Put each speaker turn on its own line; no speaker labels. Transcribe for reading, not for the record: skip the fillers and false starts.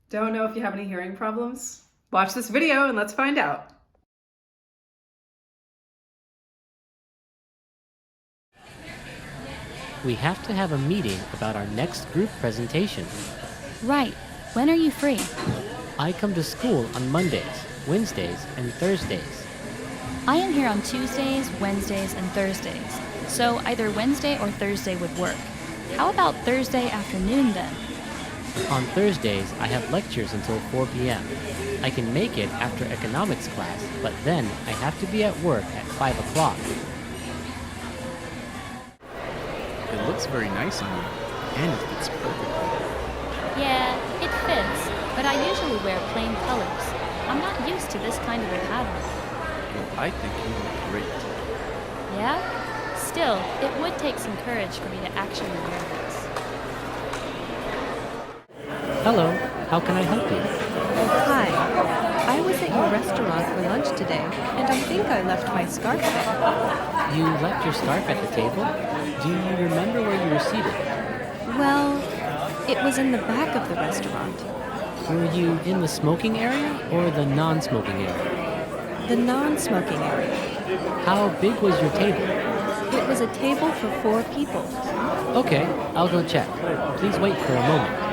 Don't know if you have any hearing problems? Watch this video and let's find out.
We have to have a meeting about our next group presentation.
Right. When are you free?
I come to school on Mondays, Wednesdays, and Thursdays.
I am here on Tuesdays, Wednesdays, and Thursdays. So either Wednesday or Thursday would work. How about Thursday afternoon then?
On Thursdays, I have lectures until 4 p.m. I can make it after economics class, but then I have to be at work at 5 o'clock.
It looks very nice on you, and it fits perfectly.
Yeah, it fits, but I usually wear plain colors. I'm not used to this kind of a pattern.
Well, I think you look great.
Yeah? Still, it would take some courage for me to actually wear this.
Hello, how can I help you?
Hi. I was at your restaurant for lunch today, and I think I left my scarf there.
You left your scarf at the table? Do you remember where you were seated?
Well, it was in the back of the restaurant.
Were you in the smoking area or the non-smoking area?
The non-smoking area.
How big was your table?
It was a table for 4 people.
Okay, I'll go check. Please wait for a moment.